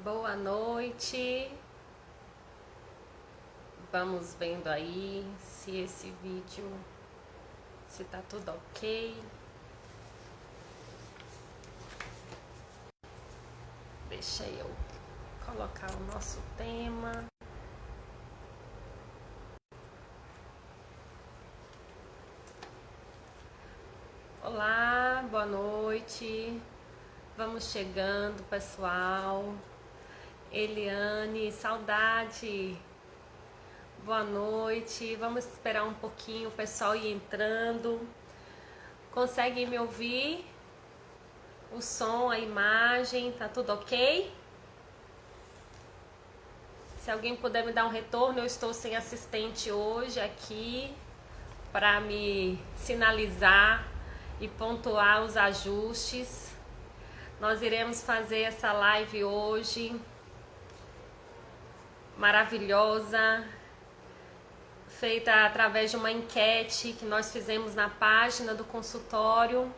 Boa noite. Vamos vendo aí se esse vídeo, se tá tudo ok. Deixa eu colocar o nosso tema. Olá, boa noite. Vamos chegando, pessoal. Eliane, saudade. Boa noite. Vamos esperar um pouquinho o pessoal ir entrando. Conseguem me ouvir? O som, a imagem, tá tudo ok? Se alguém puder me dar um retorno, eu estou sem assistente hoje aqui para me sinalizar e pontuar os ajustes. Nós iremos fazer essa live hoje maravilhosa, feita através de uma enquete que nós fizemos na página do consultório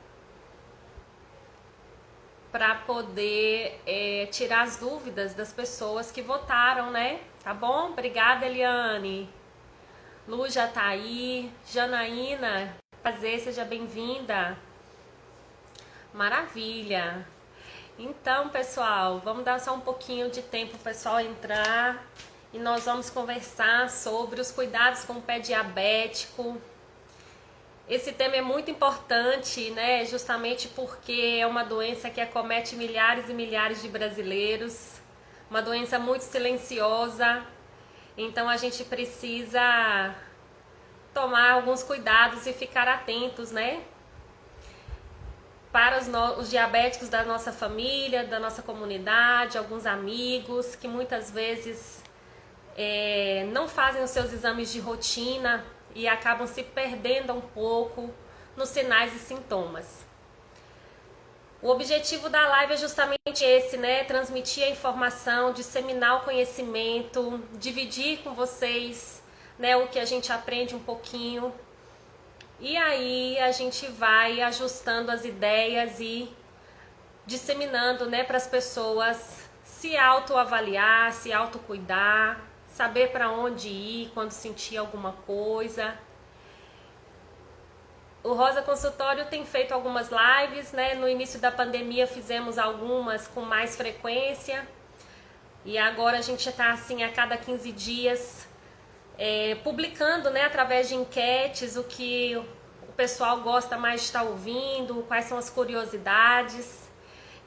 para poder tirar as dúvidas das pessoas que votaram, né? Tá bom? Obrigada, Eliane. Lu já tá aí. Janaína, prazer, seja bem-vinda. Maravilha. Então, pessoal, vamos dar só um pouquinho de tempo para o pessoal entrar e nós vamos conversar sobre os cuidados com o pé diabético. Esse tema é muito importante, né? Justamente porque é uma doença que acomete milhares e milhares de brasileiros, uma doença muito silenciosa. Então a gente precisa tomar alguns cuidados e ficar atentos, né? Para os diabéticos da nossa família, da nossa comunidade, alguns amigos que muitas vezes não fazem os seus exames de rotina e acabam se perdendo um pouco nos sinais e sintomas. O objetivo da live é justamente esse, né? Transmitir a informação, disseminar o conhecimento, dividir com vocês, né, o que a gente aprende um pouquinho. E aí a gente vai ajustando as ideias e disseminando, né, para as pessoas se autoavaliar, se autocuidar, saber para onde ir quando sentir alguma coisa. O Rosa Consultório tem feito algumas lives, né? No início da pandemia fizemos algumas com mais frequência. E agora a gente está assim a cada 15 dias publicando, né, através de enquetes o que o pessoal gosta mais de estar ouvindo, quais são as curiosidades.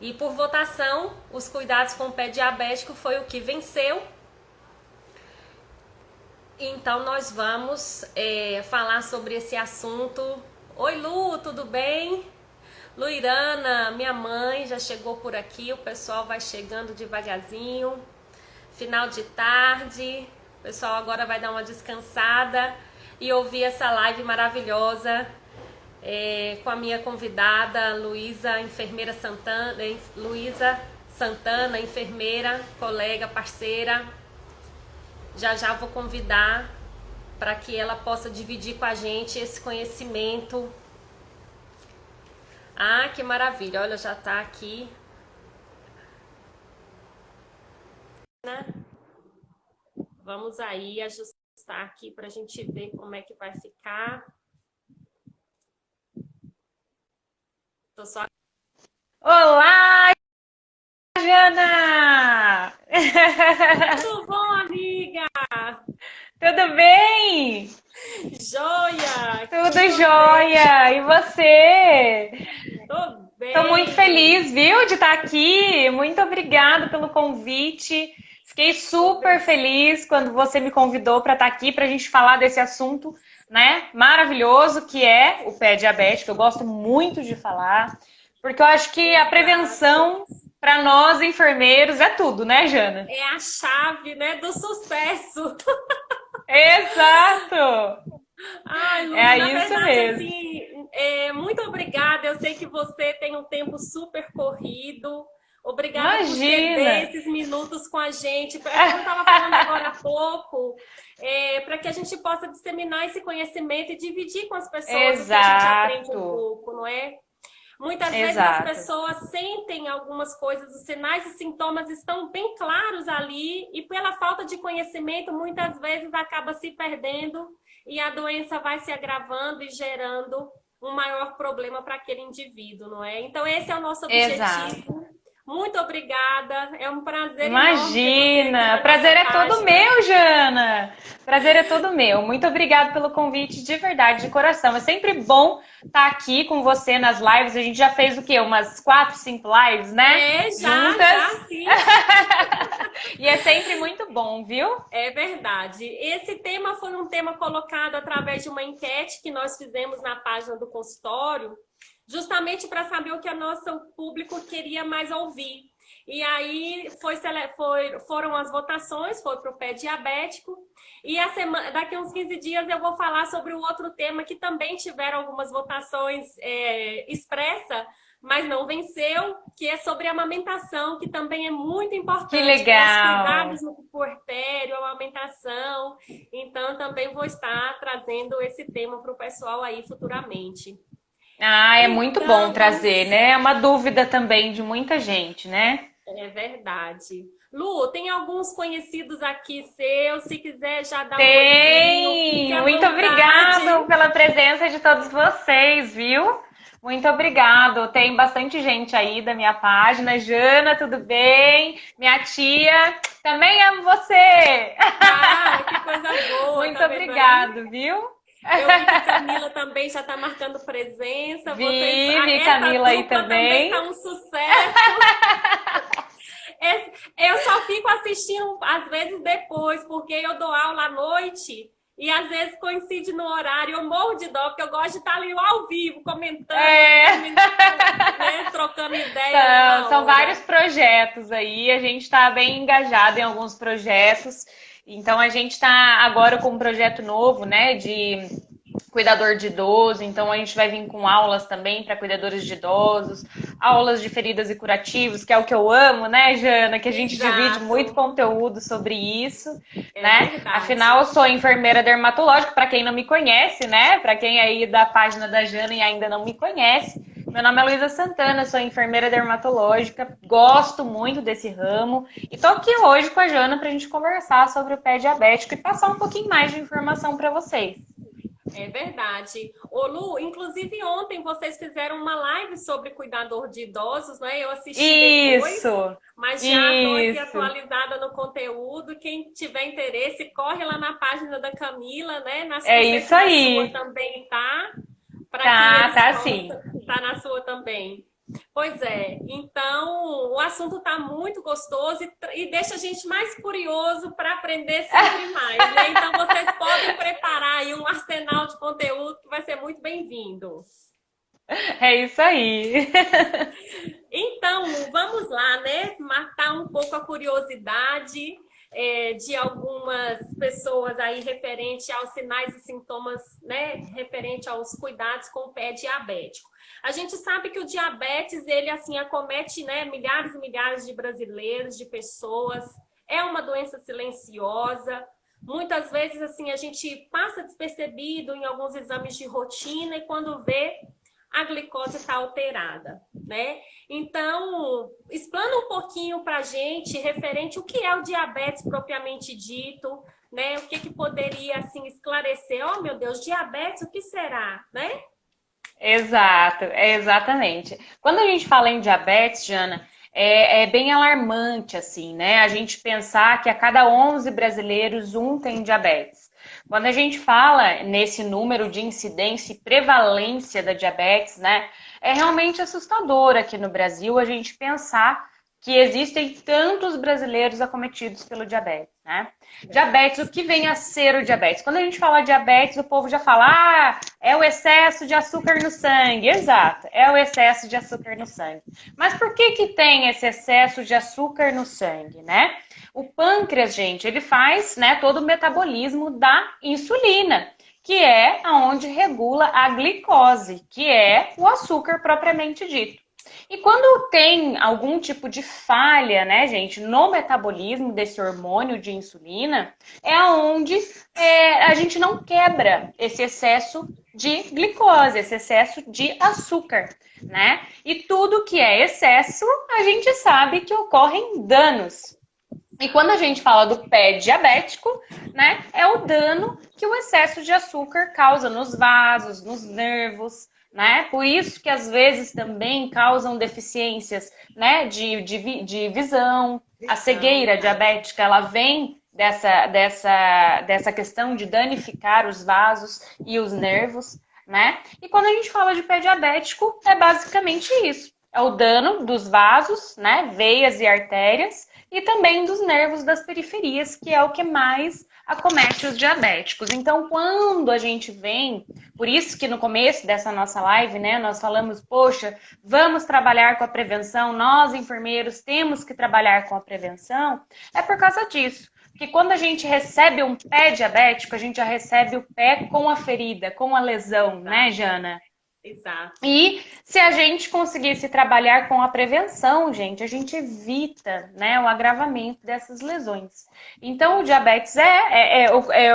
E por votação, os cuidados com o pé diabético foi o que venceu. Então nós vamos falar sobre esse assunto. Oi Lu, tudo bem? Luirana, minha mãe, já chegou por aqui, o pessoal vai chegando devagarzinho. Final de tarde, o pessoal agora vai dar uma descansada e ouvir essa live maravilhosa com a minha convidada, Luísa, enfermeira Santana, Luísa Santana, enfermeira, colega, parceira. Já já vou convidar para que ela possa dividir com a gente esse conhecimento. Ah, que maravilha! Olha, já está aqui, né? Vamos aí ajustar aqui para a gente ver como é que vai ficar. Tô só... Olá, Jana! Tudo bom, amiga? Tudo bem? Joia! Tudo E você? jóia! E você? Tô Estou muito bem! feliz, viu, de estar aqui. Muito obrigada pelo convite. Fiquei super feliz quando você me convidou para estar aqui para a gente falar desse assunto, né? Maravilhoso que é o pé diabético. Eu gosto muito de falar, porque eu acho que a Exato! prevenção para nós enfermeiros é tudo, né, Jana? É a chave, né, do sucesso. Exato! Ai, Lu, É na isso verdade, mesmo. assim, muito obrigada. Eu sei que você tem um tempo super corrido. Obrigada por Imagina! ceder esses minutos com a gente. É como eu estava falando agora há pouco, para que a gente possa disseminar esse conhecimento e dividir com as pessoas o que a gente aprende um Exato. pouco, não é? Muitas vezes as Exato. pessoas sentem algumas coisas, os sinais e sintomas estão bem claros ali e pela falta de conhecimento, muitas vezes acaba se perdendo e a doença vai se agravando e gerando um maior problema para aquele indivíduo, não é? Então esse é o nosso Exato. objetivo. Muito obrigada, é um prazer enorme ter você aqui Imagina! na nossa Prazer é todo página. meu, Jana! Prazer é todo meu. Muito obrigada pelo convite, de verdade, de coração. É sempre bom estar aqui com você nas lives. A gente já fez o quê? Umas 4, 5 lives, né? É, já, Juntas. sim. E é sempre muito bom, viu? É verdade. Esse tema foi um tema colocado através de uma enquete que nós fizemos na página do consultório, justamente para saber o que o nosso público queria mais ouvir. E aí foram as votações, foi para o pé diabético. E daqui a uns 15 dias eu vou falar sobre o outro tema que também tiveram algumas votações expressas, mas não venceu, que é sobre a amamentação, que também é muito Que importante para os legal! cuidados no puerpério, a amamentação. Então, também vou estar trazendo esse tema para o pessoal aí futuramente. Ah, é muito bom Então, trazer, vamos. né? É uma dúvida também de muita gente, né? É verdade. Lu, tem alguns conhecidos aqui seus, se quiser já dar um oizinho, fique Tem! à Muito obrigado vontade. pela presença de todos vocês, viu? Muito obrigado. Tem bastante gente aí da minha página. Jana, tudo bem? Minha tia, também amo você! Ah, que coisa boa, Muito tá vendo aí? obrigado, viu? Eu vi que Camila também já está marcando presença. Vive, Essa Camila aí dupla também também. tá um sucesso. Eu só fico assistindo às vezes depois, porque eu dou aula à noite e às vezes coincide no horário. Eu morro de dó, porque eu gosto de estar ali ao vivo, comentando, É. né, trocando ideia ali São, na são vários hora. projetos aí, a gente está bem engajado em alguns projetos. Então a gente está agora com um projeto novo, né, de cuidador de idoso. Então a gente vai vir com aulas também para cuidadores de idosos, aulas de feridas e curativos, que é o que eu amo, né, Jana? Que a gente divide muito Exato, conteúdo sobre isso, é né? Afinal, verdade. eu sou enfermeira dermatológica, para quem não me conhece, né? Para quem aí da página da Jana e ainda não me conhece. Meu nome é Luísa Santana, sou enfermeira dermatológica, gosto muito desse ramo e tô aqui hoje com a Jana para a gente conversar sobre o pé diabético e passar um pouquinho mais de informação para vocês. É verdade. Ô Lu, inclusive ontem vocês fizeram uma live sobre cuidador de idosos, né? Eu assisti depois, Isso, mas já estou aqui isso. atualizada no conteúdo. Quem tiver interesse, corre lá na página da Camila, né? É Não sei isso se na sua aí. também tá, para que Tá, eles tá possam. sim. Tá na sua também. Pois é, então o assunto está muito gostoso e deixa a gente mais curioso para aprender sempre mais, né? Então vocês podem preparar aí um arsenal de conteúdo que vai ser muito bem-vindo. É isso aí. Então, vamos lá, né? Matar um pouco a curiosidade de algumas pessoas aí referente aos sinais e sintomas, né? Referente aos cuidados com o pé diabético. A gente sabe que o diabetes, ele assim acomete, né, milhares e milhares de brasileiros, de pessoas. É uma doença silenciosa. Muitas vezes assim a gente passa despercebido em alguns exames de rotina e quando vê a glicose está alterada, né? Então, explana um pouquinho para a gente referente o que é o diabetes propriamente dito, né? O que poderia assim esclarecer? Oh, meu Deus, diabetes, o que será, né? Exato, é exatamente. Quando a gente fala em diabetes, Jana, é bem alarmante, assim, né? A gente pensar que a cada 11 brasileiros, um tem diabetes. Quando a gente fala nesse número de incidência e prevalência da diabetes, né? É realmente assustador aqui no Brasil a gente pensar que existem tantos brasileiros acometidos pelo diabetes, né? Diabetes, o que vem a ser o diabetes? Quando a gente fala diabetes, o povo já fala, é o excesso de açúcar no sangue. Exato, é o excesso de açúcar no sangue. Mas por que tem esse excesso de açúcar no sangue, né? O pâncreas, gente, ele faz, né, todo o metabolismo da insulina, que é aonde regula a glicose, que é o açúcar propriamente dito. E quando tem algum tipo de falha, né, gente, no metabolismo desse hormônio de insulina, é onde a gente não quebra esse excesso de glicose, esse excesso de açúcar, né? E tudo que é excesso, a gente sabe que ocorrem danos. E quando a gente fala do pé diabético, né, é o dano que o excesso de açúcar causa nos vasos, nos nervos, né? Por isso que às vezes também causam deficiências, né, de visão. A cegueira diabética, ela vem dessa questão de danificar os vasos e os nervos, né? E quando a gente fala de pé diabético, é basicamente isso. É o dano dos vasos, né, veias e artérias, e também dos nervos das periferias, que é o que mais acomete os diabéticos. Então, quando a gente vem, por isso que no começo dessa nossa live, né, nós falamos, poxa, vamos trabalhar com a prevenção, nós enfermeiros temos que trabalhar com a prevenção, é por causa disso. Porque quando a gente recebe um pé diabético, a gente já recebe o pé com a ferida, com a lesão, né, Jana? Exato. E se a gente conseguisse trabalhar com a prevenção, gente, a gente evita, né, o agravamento dessas lesões. Então, o diabetes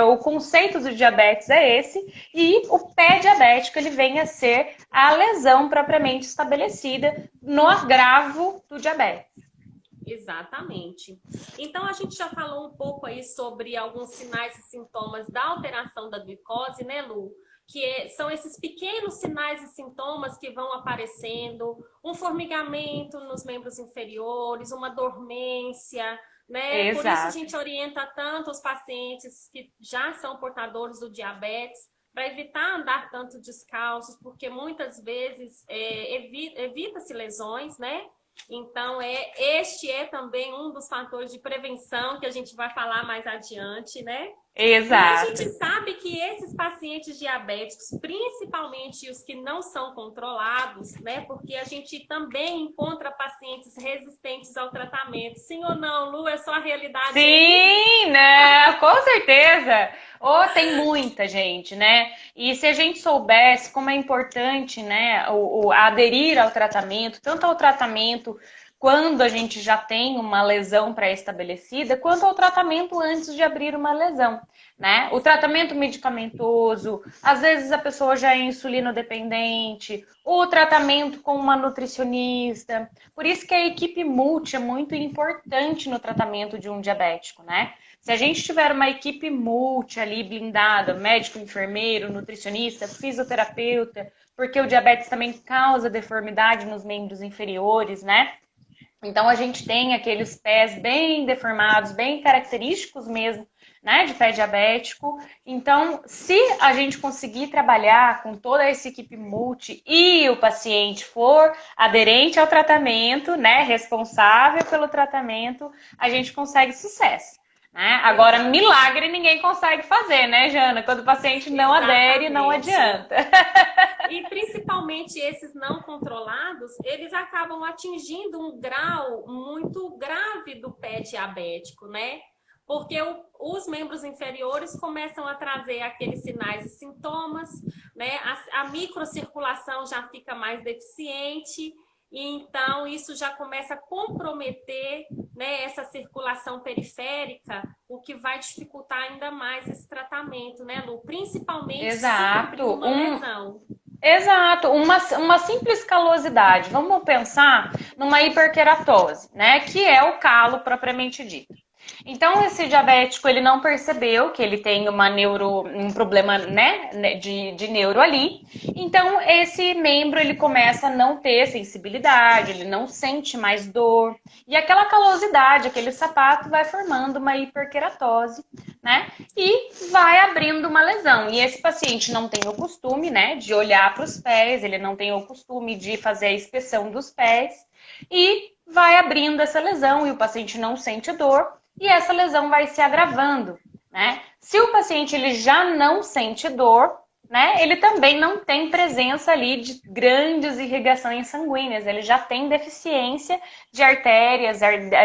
o conceito do diabetes é esse, e o pé diabético ele vem a ser a lesão propriamente estabelecida no agravo do diabetes. Exatamente. Então, a gente já falou um pouco aí sobre alguns sinais e sintomas da alteração da glicose, né, Lu? São esses pequenos sinais e sintomas que vão aparecendo, um formigamento nos membros inferiores, uma dormência, né? Exato. Por isso a gente orienta tanto os pacientes que já são portadores do diabetes para evitar andar tanto descalços, porque muitas vezes evita-se lesões, né? Então, este é também um dos fatores de prevenção que a gente vai falar mais adiante, né? Exato. E a gente sabe que esses pacientes diabéticos, principalmente os que não são controlados, né? Porque a gente também encontra pacientes resistentes ao tratamento. Sim ou não, Lu? É só a realidade? Sim, né? Com certeza. Ou tem muita gente, né? E se a gente soubesse como é importante, né, aderir ao tratamento, tanto ao tratamento quando a gente já tem uma lesão pré-estabelecida, quanto ao tratamento antes de abrir uma lesão, né? O tratamento medicamentoso, às vezes a pessoa já é insulinodependente, o tratamento com uma nutricionista. Por isso que a equipe multi é muito importante no tratamento de um diabético, né? Se a gente tiver uma equipe multi ali blindada, médico, enfermeiro, nutricionista, fisioterapeuta, porque o diabetes também causa deformidade nos membros inferiores, né? Então, a gente tem aqueles pés bem deformados, bem característicos mesmo, né, de pé diabético. Então, se a gente conseguir trabalhar com toda essa equipe multi e o paciente for aderente ao tratamento, né, responsável pelo tratamento, a gente consegue sucesso. Né? Agora, milagre ninguém consegue fazer, né, Jana? Quando o paciente não adere, não adianta. E principalmente esses não controlados, eles acabam atingindo um grau muito grave do pé diabético, né? Porque os membros inferiores começam a trazer aqueles sinais e sintomas, né? A microcirculação já fica mais deficiente. E então, isso já começa a comprometer, né, essa circulação periférica, o que vai dificultar ainda mais esse tratamento, né, Lu? Principalmente Exato. uma lesão. Exato, uma simples calosidade. Vamos pensar numa hiperqueratose, né, que é o calo propriamente dito. Então, esse diabético, ele não percebeu que ele tem um problema, né, de neuro ali. Então, esse membro, ele começa a não ter sensibilidade, ele não sente mais dor. E aquela calosidade, aquele sapato vai formando uma hiperqueratose, né? E vai abrindo uma lesão. E esse paciente não tem o costume, né, de olhar para os pés, ele não tem o costume de fazer a inspeção dos pés. E vai abrindo essa lesão e o paciente não sente dor. E essa lesão vai se agravando, né? Se o paciente ele já não sente dor, né? Ele também não tem presença ali de grandes irrigações sanguíneas. Ele já tem deficiência de artérias,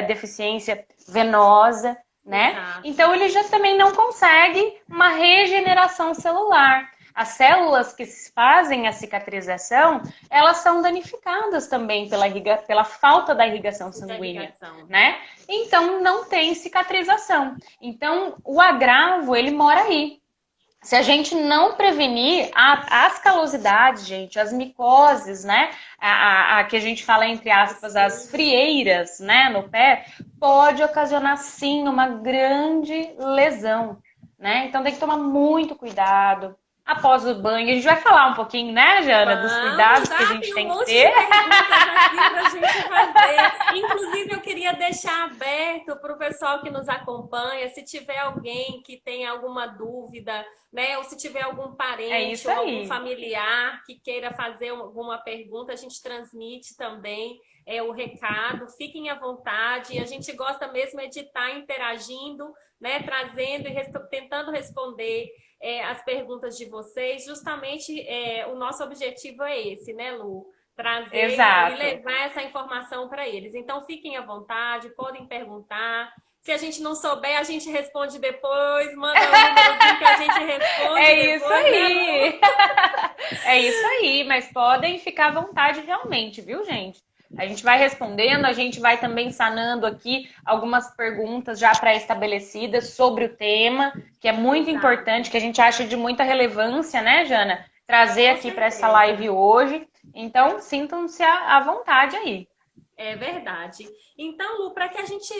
deficiência venosa, né? Exato. Então ele já também não consegue uma regeneração celular. As células que fazem a cicatrização, elas são danificadas também pela falta da irrigação sanguínea, né? Então, não tem cicatrização. Então, o agravo, ele mora aí. Se a gente não prevenir as calosidades, gente, as micoses, né? A que a gente fala, entre aspas, as frieiras, né, no pé, pode ocasionar sim uma grande lesão, né? Então tem que tomar muito cuidado. Após o banho, a gente vai falar um pouquinho, né, Jana, dos cuidados Vamos, que a gente tem um tem que monte ter. de perguntas aqui para a gente fazer. Inclusive, eu queria deixar aberto para o pessoal que nos acompanha, se tiver alguém que tenha alguma dúvida, né, ou se tiver algum É parente isso ou algum aí. familiar que queira fazer alguma pergunta, a gente transmite também o recado. Fiquem à vontade. E a gente gosta mesmo de estar interagindo, né, trazendo e tentando responder as perguntas de vocês. Justamente o nosso objetivo é esse, né, Lu? Trazer e Exato. levar essa informação para eles. Então, fiquem à vontade, podem perguntar. Se a gente não souber, a gente responde depois. Manda um númerozinho que a gente responde É isso depois, né, Lu? aí. É isso aí, mas podem ficar à vontade realmente, viu, gente? A gente vai respondendo, a gente vai também sanando aqui algumas perguntas já pré-estabelecidas sobre o tema, que é muito Exato. importante, que a gente acha de muita relevância, né, Jana? Trazer Com aqui para essa certeza. live hoje. Então, sintam-se à vontade aí. É verdade. Então, Lu, para que a gente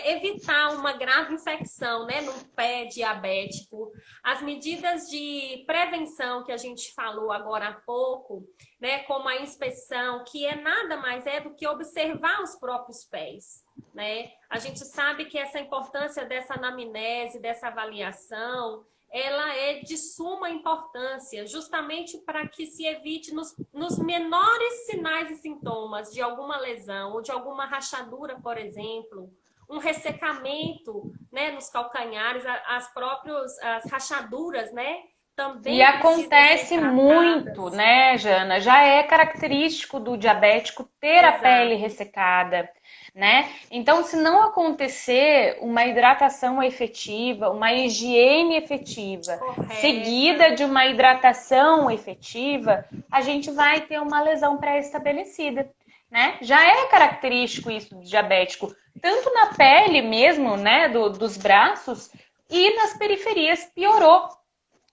evitar uma grave infecção, né, no pé diabético, as medidas de prevenção que a gente falou agora há pouco, né, como a inspeção, que é nada mais do que observar os próprios pés, né? A gente sabe que essa importância dessa anamnese, dessa avaliação, ela é de suma importância, justamente para que se evite nos menores sinais e sintomas de alguma lesão ou de alguma rachadura, por exemplo, um ressecamento, né, nos calcanhares, as rachaduras, né, E também precisam ser acontece muito, tratadas. né, Jana? Já é característico do diabético ter a pele Exato. ressecada, né? Então, se não acontecer uma hidratação efetiva, uma higiene efetiva, Correta. seguida de uma hidratação efetiva, a gente vai ter uma lesão pré-estabelecida, né? Já é característico isso do diabético, tanto na pele mesmo, né, dos braços, e nas periferias piorou.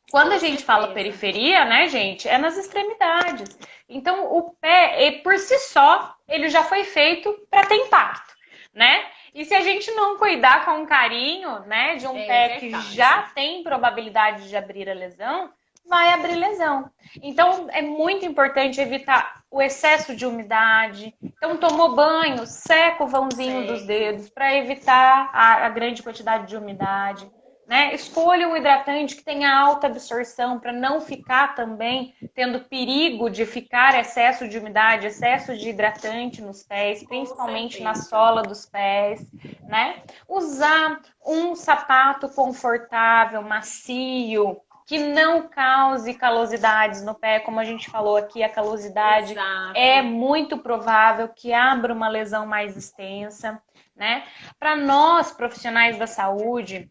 Quando a Com gente fala certeza. periferia, né, gente, é nas extremidades. Então, o pé, por si só, ele já foi feito para ter impacto, né? E se a gente não cuidar com carinho, né, de um É pé que já verdade. tem probabilidade de abrir a lesão, vai abrir lesão. Então, é muito importante evitar o excesso de umidade. Então, tomou banho, seca o vãozinho dos Segue. dedos para evitar a grande quantidade de umidade. Né? Escolha um hidratante que tenha alta absorção para não ficar também tendo perigo de ficar excesso de umidade, excesso de hidratante nos pés, Com principalmente na certeza. sola dos pés, né? Usar um sapato confortável, macio, que não cause calosidades no pé, como a gente falou aqui, a calosidade é Exato. muito provável que abra uma lesão mais extensa, né? Para nós profissionais da saúde,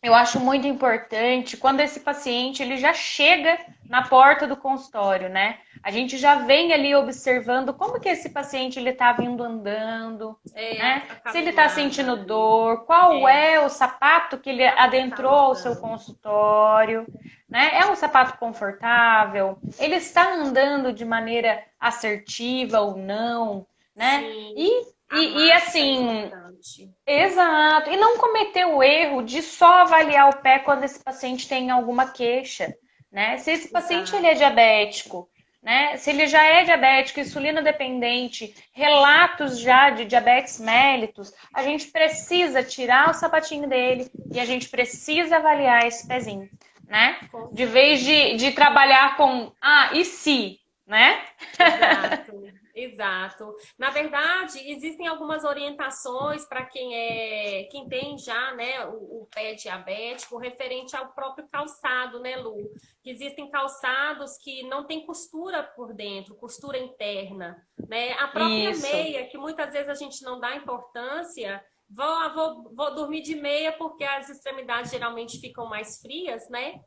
eu acho muito importante quando esse paciente ele já chega na porta do consultório, né? A gente já vem ali observando como que esse paciente ele está vindo andando, né? A Se ele está caminhada, sentindo né? dor, qual É, é o sapato que ele a adentrou ao seu aplicação. consultório, né? É um sapato confortável? Ele está andando de maneira assertiva ou não, né? Sim, E, a e marcha é assim, importante. exato. E não cometer o erro de só avaliar o pé quando esse paciente tem alguma queixa, né? Se esse paciente ele é Exato. diabético, né? Se ele já é diabético, insulina dependente, relatos já de diabetes mellitus, a gente precisa tirar o sapatinho dele e a gente precisa avaliar esse pezinho, né? Com De vez certeza. de trabalhar com, e se, né? Exato, exato. Na verdade, existem algumas orientações para quem tem já, né, o pé diabético, referente ao próprio calçado, né, Lu? Que existem calçados que não tem costura por dentro, costura interna, né? A própria Isso. meia, que muitas vezes a gente não dá importância. Vou dormir de meia porque as extremidades geralmente ficam mais frias, né?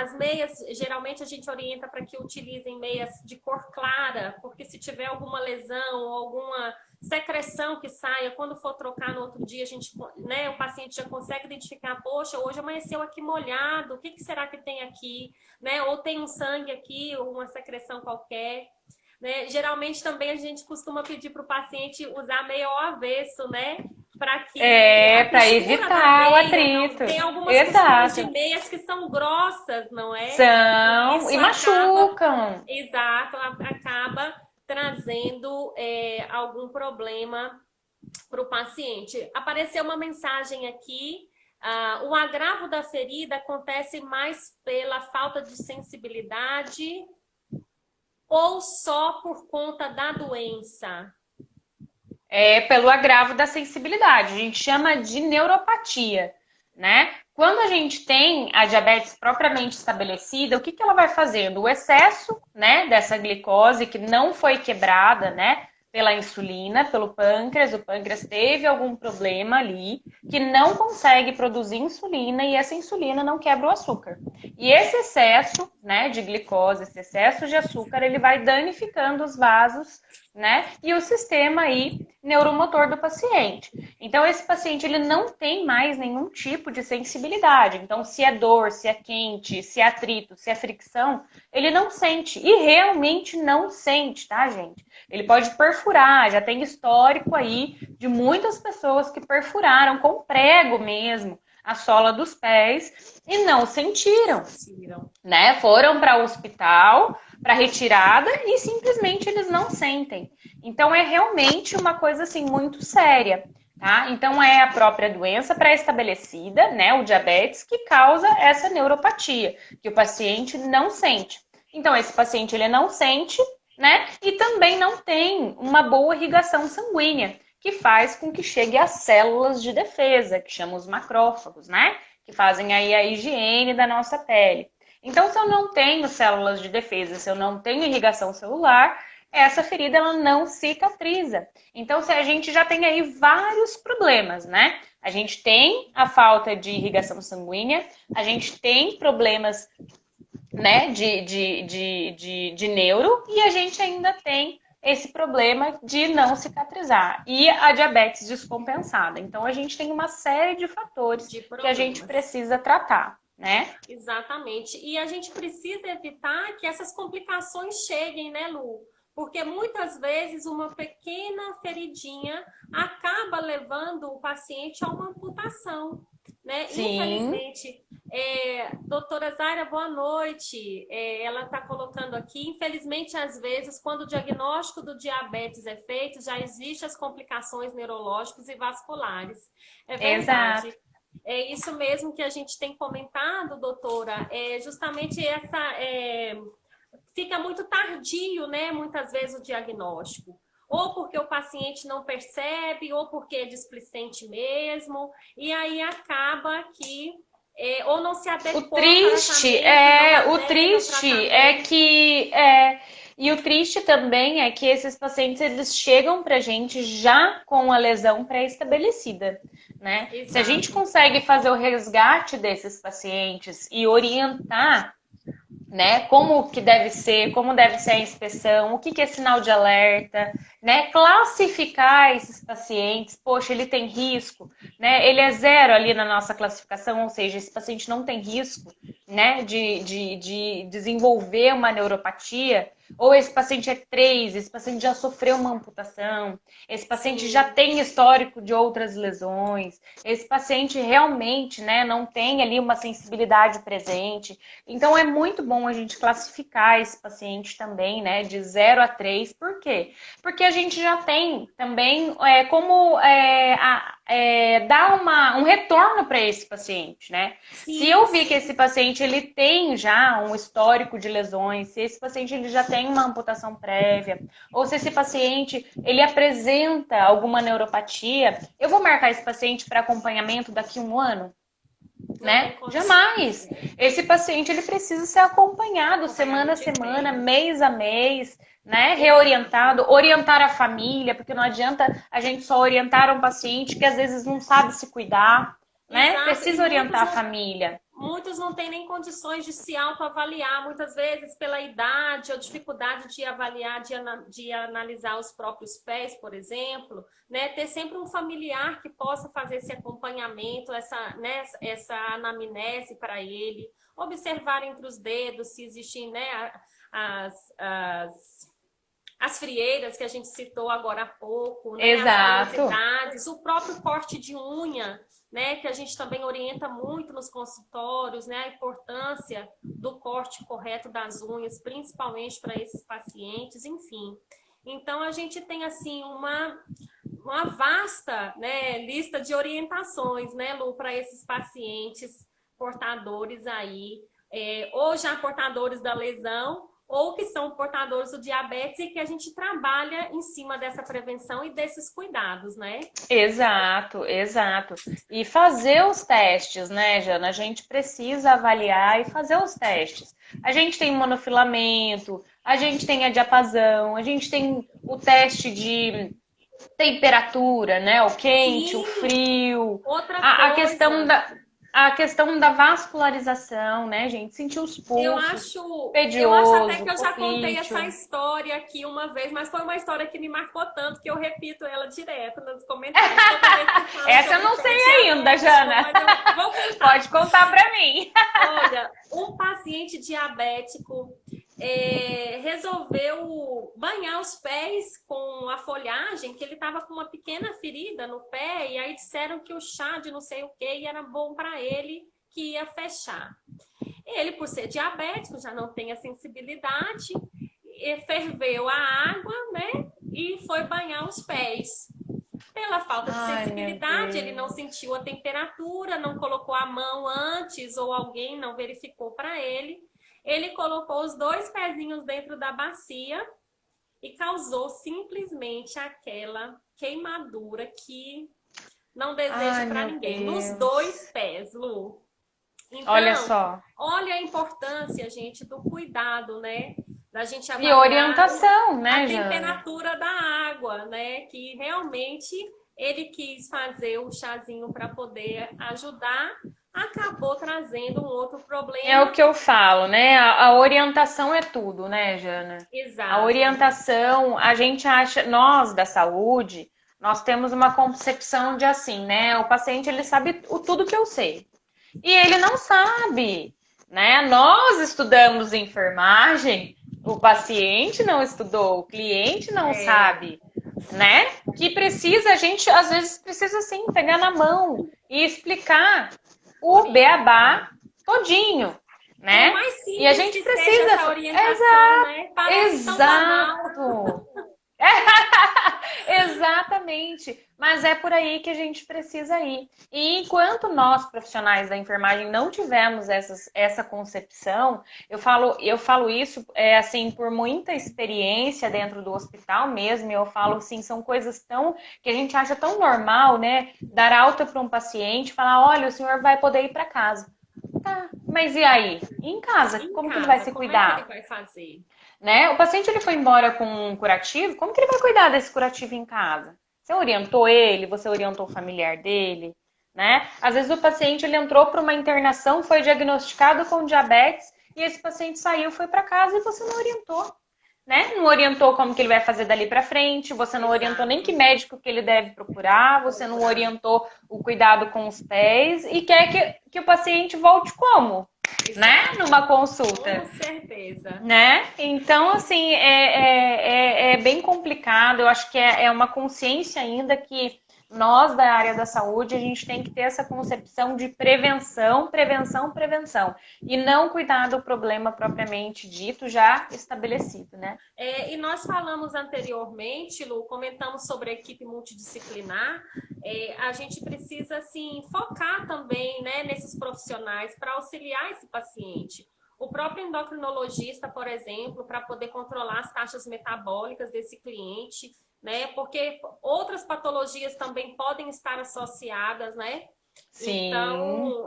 As meias, geralmente a gente orienta para que utilizem meias de cor clara, porque se tiver alguma lesão ou alguma secreção que saia, quando for trocar no outro dia, a gente, né, o paciente já consegue identificar, poxa, hoje amanheceu aqui molhado, o que será que tem aqui, né? Ou tem um sangue aqui, ou uma secreção qualquer. Né? Geralmente também a gente costuma pedir para o paciente usar meio ao avesso, né? Para que a para costura da evitar o meia, atrito. tem algumas costuras Exato. de meias que são grossas, não é? São, e Isso machucam. exato, acaba trazendo algum problema para o paciente. Apareceu uma mensagem aqui. O agravo da ferida acontece mais pela falta de sensibilidade ou só por conta da doença? É pelo agravo da sensibilidade. A gente chama de neuropatia, né? Quando a gente tem a diabetes propriamente estabelecida, o que ela vai fazendo? O excesso, né, dessa glicose que não foi quebrada, né, pela insulina, pelo pâncreas, o pâncreas teve algum problema ali que não consegue produzir insulina e essa insulina não quebra o açúcar. E esse excesso, né, de glicose, esse excesso de açúcar, ele vai danificando os vasos, né, e o sistema aí neuromotor do paciente. Então esse paciente ele não tem mais nenhum tipo de sensibilidade. Então se é dor, se é quente, se é atrito, se é fricção, ele não sente e realmente não sente, tá, gente? Ele pode perfurar, já tem histórico aí de muitas pessoas que perfuraram com prego mesmo a sola dos pés e não sentiram, né? Foram para o hospital para retirada e simplesmente eles não sentem. Então é realmente uma coisa assim muito séria, tá? Então é a própria doença pré-estabelecida, né, o diabetes que causa essa neuropatia, que o paciente não sente. Então esse paciente ele não sente, né? E também não tem uma boa irrigação sanguínea, que faz com que chegue às células de defesa, que chamam os macrófagos, né? Que fazem aí a higiene da nossa pele. Então, se eu não tenho células de defesa, se eu não tenho irrigação celular, essa ferida ela não cicatriza. Então, se a gente já tem aí vários problemas, né? A gente tem a falta de irrigação sanguínea, a gente tem problemas, né, de neuro e a gente ainda tem esse problema de não cicatrizar e a diabetes descompensada. Então, a gente tem uma série de fatores que a gente precisa tratar, né? Exatamente. E a gente precisa evitar que essas complicações cheguem, né, Lu? Porque muitas vezes uma pequena feridinha acaba levando o paciente a uma amputação, né? Sim. Infelizmente, doutora Zaira, boa noite. Ela está colocando aqui, infelizmente, às vezes, quando o diagnóstico do diabetes é feito, já existem as complicações neurológicas e vasculares. É verdade. Exato. É isso mesmo que a gente tem comentado, doutora, justamente fica muito tardio, né, muitas vezes o diagnóstico. Ou porque o paciente não percebe, ou porque é displicente mesmo, e aí acaba que ou não se adequou. O triste e o triste também é que esses pacientes eles chegam pra gente já com a lesão pré-estabelecida, né? Se a gente consegue fazer o resgate desses pacientes e orientar, né, como deve ser a inspeção, o que é sinal de alerta, né, classificar esses pacientes, poxa, ele tem risco, né, ele é 0 ali na nossa classificação, ou seja, esse paciente não tem risco, né, de desenvolver uma neuropatia, ou esse paciente é 3, esse paciente já sofreu uma amputação, esse paciente já tem histórico de outras lesões, esse paciente realmente, né, não tem ali uma sensibilidade presente. Então é muito bom a gente classificar esse paciente também, né, de 0 a 3. Por quê? Porque a gente já tem também como dar um retorno para esse paciente, né? Sim. Se eu vi que esse paciente ele tem já um histórico de lesões, se esse paciente ele já tem uma amputação prévia, ou se esse paciente ele apresenta alguma neuropatia, eu vou marcar esse paciente para acompanhamento daqui a 1 ano? Né? Jamais. Esse paciente ele precisa ser acompanhado semana a semana, mês a mês, né? Reorientado, orientar a família, porque não adianta a gente só orientar um paciente que às vezes não sabe se cuidar, né? Precisa orientar a família. muitos não têm nem condições de se autoavaliar, muitas vezes pela idade ou dificuldade de avaliar, de analisar os próprios pés, por exemplo, né? Ter sempre um familiar que possa fazer esse acompanhamento, né, essa anamnese para ele, observar entre os dedos se existem, né, as frieiras que a gente citou agora há pouco, né? Exato. As calosidades, o próprio corte de unha, né? Que a gente também orienta muito nos consultórios, né? A importância do corte correto das unhas, principalmente para esses pacientes, enfim. Então, a gente tem, assim, uma vasta, né, lista de orientações, né, Lu, para esses pacientes portadores aí, ou já portadores da lesão, ou que são portadores do diabetes e que a gente trabalha em cima dessa prevenção e desses cuidados, né? Exato, exato. E fazer os testes, né, Jana? A gente precisa avaliar e fazer os testes. A gente tem monofilamento, a gente tem a diapasão, a gente tem o teste de temperatura, né? O quente, Sim. o frio. Outra coisa. A questão da vascularização, né, gente? Sentir os pulsos. Eu acho até que eu já contei essa história aqui uma vez, mas foi uma história que me marcou tanto que eu repito ela direto nos comentários. Essa eu não sei ainda, Jana. Vou contar. Pode contar pra mim. Olha, um paciente diabético resolveu banhar os pés com a folhagem, que ele estava com uma pequena ferida no pé, e aí disseram que o chá de não sei o que era bom para ele, que ia fechar. Ele, por ser diabético, já não tem a sensibilidade, ferveu a água, né, e foi banhar os pés. Pela falta de sensibilidade, ele não sentiu a temperatura, não colocou a mão antes, ou alguém não verificou para ele. Ele colocou os 2 pezinhos dentro da bacia e causou simplesmente aquela queimadura que não desejo para ninguém. Nos 2 pés, Lu. Então, olha só. Olha a importância, gente, do cuidado, né? Da gente avaliar e orientação, né, a Jana? temperatura da água, né? Que realmente ele quis fazer o chazinho para poder ajudar, acabou trazendo um outro problema. É o que eu falo, né? A orientação é tudo, né, Jana? Exato. A orientação, a gente acha, nós da saúde, nós temos uma concepção de assim, né? O paciente, ele sabe tudo que eu sei. E ele não sabe, né? Nós estudamos enfermagem, o paciente não estudou, o cliente não sabe, né? Que precisa, a gente às vezes precisa assim, pegar na mão e explicar o beabá todinho, né? É mais simples e a gente que precisa seja essa orientação, né? Parece tão banal. Exatamente, mas é por aí que a gente precisa ir. E enquanto nós, profissionais da enfermagem, não tivermos essa concepção, eu falo isso assim por muita experiência dentro do hospital mesmo. Eu falo assim, são coisas que a gente acha tão normal, né? Dar alta para um paciente, falar, olha, o senhor vai poder ir para casa. Tá, mas e aí? E em casa, como que ele vai se cuidar? Como é que ele vai fazer? Né? O paciente ele foi embora com um curativo, como que ele vai cuidar desse curativo em casa? Você orientou ele, você orientou o familiar dele, né? Às vezes o paciente ele entrou para uma internação, foi diagnosticado com diabetes e esse paciente saiu, foi para casa e você não orientou, né? Não orientou como que ele vai fazer dali para frente, você não orientou nem que médico que ele deve procurar, você não orientou o cuidado com os pés e quer que o paciente volte como? Né? Numa consulta. Com certeza. Né? Então, assim, é bem complicado. Eu acho que é uma consciência ainda que nós, da área da saúde, a gente tem que ter essa concepção de prevenção, prevenção, prevenção. E não cuidar do problema propriamente dito, já estabelecido, né? E nós falamos anteriormente, Lu, comentamos sobre a equipe multidisciplinar. A gente precisa, assim, focar também, né, nesses profissionais para auxiliar esse paciente. O próprio endocrinologista, por exemplo, para poder controlar as taxas metabólicas desse cliente, né? Porque outras patologias também podem estar associadas, né? Sim. Então,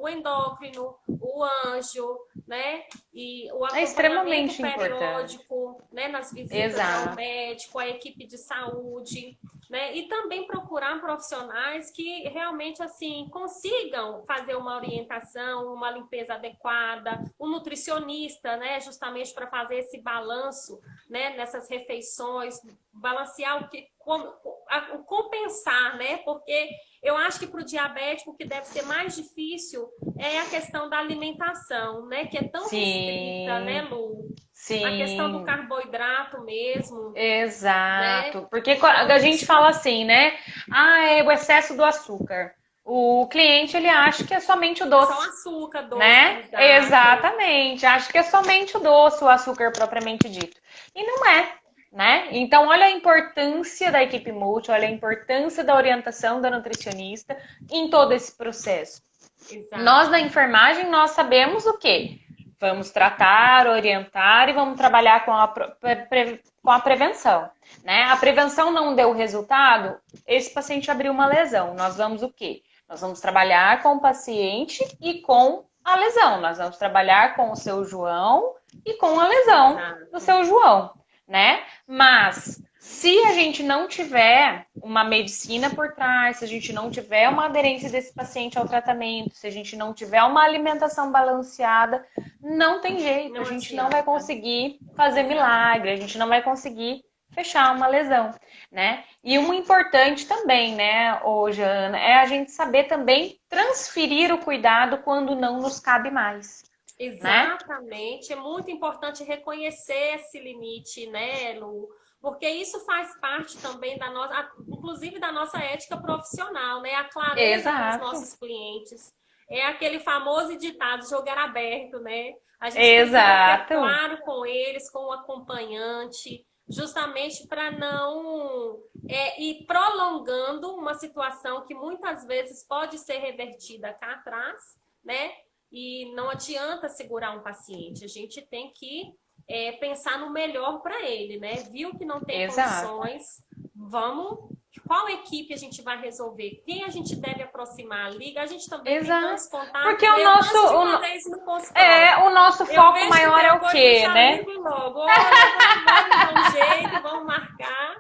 o endócrino, o anjo, né? E o É acompanhamento extremamente importante. periódico, né? Nas visitas ao Exato. médico, a equipe de saúde, né? E também procurar profissionais que realmente, assim, consigam fazer uma orientação, uma limpeza adequada, um nutricionista, né? Justamente para fazer esse balanço, né? Nessas refeições, balancear o compensar, né? Porque eu acho que para o diabético o que deve ser mais difícil é a questão da alimentação, né? Que é tão restrita, né, Sim, Lu? A questão do sim. carboidrato mesmo, né? Exato. Porque Então, a gente fala assim, né? Ah, é o excesso do açúcar. O cliente, ele acha que é somente o é só doce, açúcar doce, né? exato. Exatamente. Acha que é somente o doce, o açúcar propriamente dito. E não é, né? Então, olha a importância da equipe multi, olha a importância da orientação da nutricionista em todo esse processo. Nós da Exato. enfermagem, nós sabemos o quê? Vamos tratar, orientar e vamos trabalhar com a prevenção, né? A prevenção não deu resultado, esse paciente abriu uma lesão. Nós vamos o quê? Nós vamos trabalhar com o paciente e com a lesão. Nós vamos trabalhar com o seu João e com a lesão do Exato. seu João, né? Mas se a gente não tiver uma medicina por trás, se a gente não tiver uma aderência desse paciente ao tratamento, se a gente não tiver uma alimentação balanceada, não tem jeito, a Não gente não vai adianta. conseguir fazer Exato. milagre, a gente não vai conseguir fechar uma lesão, né? E um importante também, né, ô Jana, é a gente saber também transferir o cuidado quando não nos cabe mais, né? Exatamente, é muito importante reconhecer esse limite, né, Lu? Porque isso faz parte também da nossa, inclusive da nossa ética profissional, né? A clareza com os Exato, nossos clientes. É aquele famoso ditado, jogar aberto, né? A gente precisa ter exato, claro com eles, com o acompanhante, justamente para não ir prolongando uma situação que muitas vezes pode ser revertida cá atrás, né? E não adianta segurar um paciente, a gente tem que pensar no melhor para ele, né? Viu que não tem exato. condições, vamos. Qual equipe a gente vai resolver? Quem a gente deve aproximar? Liga, a gente também tem Exato. tantos contatos, Porque né? Eu canso de fazer isso no consultório. o nosso Eu foco vejo que maior tem é o alguma coisa, quê, já né? ligo logo. Olha, vamos dar um jeito, vamos marcar.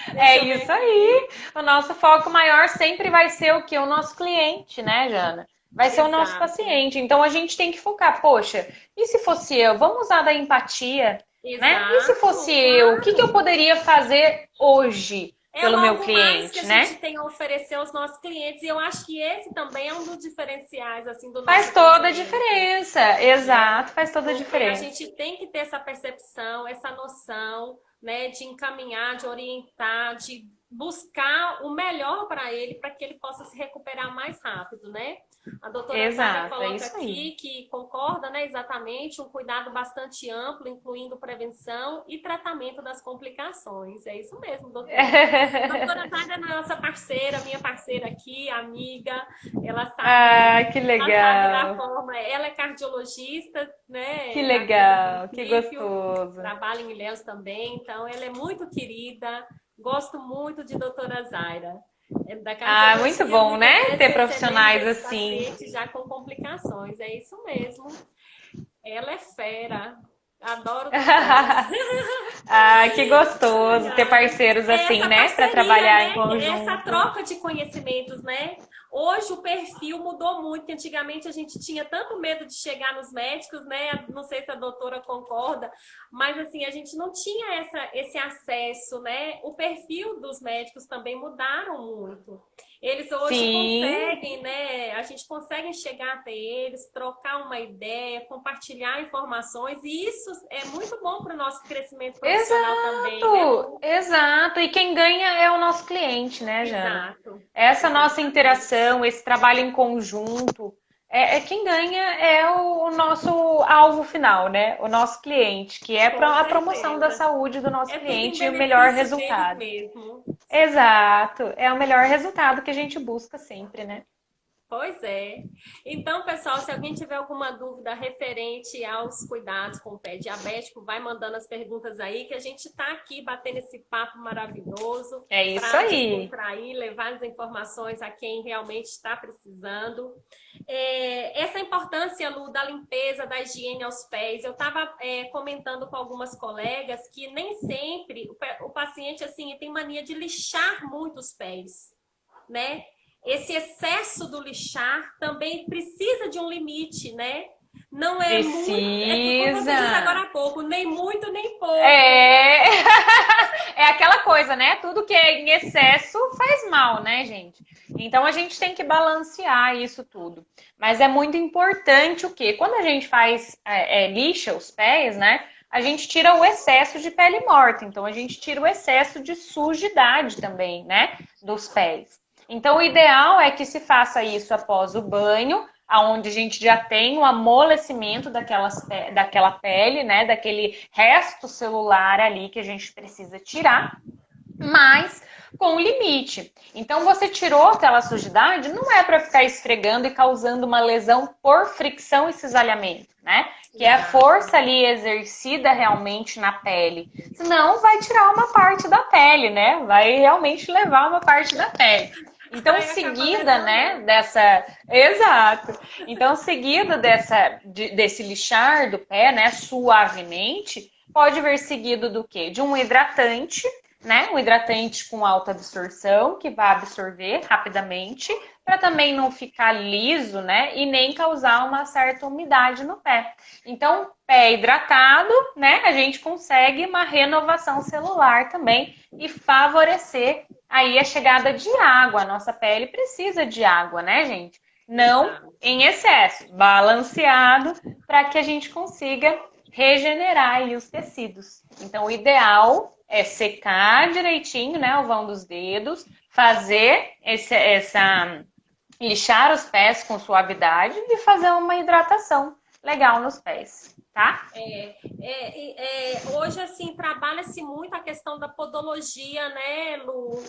É Deixa eu ver isso aqui. aí. O nosso foco maior sempre vai ser o quê? O nosso cliente, né, Jana? Vai ser o nosso Exato, paciente. Então a gente tem que focar, poxa, e se fosse eu? Vamos usar da empatia, né? E se fosse exato, eu? O que que eu claro. poderia fazer hoje É pelo meu logo mais que a cliente, gente né? tem a oferecer aos nossos clientes, e eu acho que esse também é um dos diferenciais assim do nosso Faz toda a atendimento, diferença. né? Exato, faz toda a Porque a diferença. gente tem que ter essa percepção, essa noção, né, de encaminhar, de orientar, de buscar o melhor para ele, para que ele possa se recuperar mais rápido, né? A doutora Zaira Exato, é coloca isso aí. aqui que concorda, né, exatamente, um cuidado bastante amplo, incluindo prevenção e tratamento das complicações. É isso mesmo, doutora. Doutora Zaira é nossa parceira, minha parceira aqui, amiga, Ah, que ela sabe da legal. forma, ela é cardiologista, Que né, aqui do legal, que município, gostoso. trabalha em Ilhéus também, então ela é muito querida, gosto muito de doutora Zaira. Da Ah, muito cardiologia, bom, muitas né? vezes Ter recebemos profissionais esse assim. paciente já com complicações, é isso mesmo. Ela é fera, adoro doutora. Ah, que Ai, gostoso ter ai. parceiros É assim, essa né? Para parceria, trabalhar em né? Essa conjunto. troca de conhecimentos, né? Hoje o perfil mudou muito, que antigamente a gente tinha tanto medo de chegar nos médicos, né? Não sei se a doutora concorda, mas assim, a gente não tinha esse acesso, né? O perfil dos médicos também mudaram muito. Eles hoje Sim, conseguem, né? A gente consegue chegar até eles, trocar uma ideia, compartilhar informações, e isso é muito bom para o nosso crescimento profissional também, né, exato, Lu? exato. E quem ganha é o nosso cliente, né, Jana? Exato, Essa nossa exatamente. interação, esse trabalho em conjunto, quem ganha é o nosso alvo final, né? O nosso cliente, que é Com a promoção da certeza. saúde do nosso É tudo em cliente e o melhor benefício deles resultado. mesmo. Exato, é o melhor resultado que a gente busca sempre, né? Pois é. Então, pessoal, se alguém tiver alguma dúvida referente aos cuidados com o pé diabético, vai mandando as perguntas aí, que a gente está aqui batendo esse papo maravilhoso É isso para aí. descontrair, levar as informações a quem realmente está precisando. Essa importância, Lu, da limpeza, da higiene aos pés, eu estava comentando com algumas colegas que nem sempre o paciente assim tem mania de lixar muito os pés, né? Esse excesso do lixar também precisa de um limite, né? Não é muito, como você disse agora há Precisa. pouco, nem muito, nem pouco. É. É aquela coisa, né? Tudo que é em excesso faz mal, né, gente? Então a gente tem que balancear isso tudo. Mas é muito importante o quê? Quando a gente faz lixa os pés, né? A gente tira o excesso de pele morta. Então a gente tira o excesso de sujidade também, né? Dos pés. Então o ideal é que se faça isso após o banho, aonde a gente já tem o amolecimento daquela pele, né? Daquele resto celular ali que a gente precisa tirar, mas com limite. Então você tirou aquela sujidade, não é para ficar esfregando e causando uma lesão por fricção e cisalhamento, né? Que é a força ali exercida realmente na pele. Senão vai tirar uma parte da pele, né? Vai realmente levar uma parte da pele. Então, seguida, né, dessa... Exato. Então, seguida desse lixar do pé, né, suavemente, pode vir seguido do quê? De um hidratante, né, um hidratante com alta absorção, que vai absorver rapidamente, para também não ficar liso, né, e nem causar uma certa umidade no pé. Então, pé hidratado, né, a gente consegue uma renovação celular também e favorecer aí a chegada de água. A nossa pele precisa de água, né, gente? Não em excesso, balanceado, para que a gente consiga regenerar aí os tecidos. Então, o ideal é secar direitinho, né, o vão dos dedos, fazer lixar os pés com suavidade e fazer uma hidratação legal nos pés, tá? Hoje, assim, trabalha-se muito a questão da podologia, né, Lu?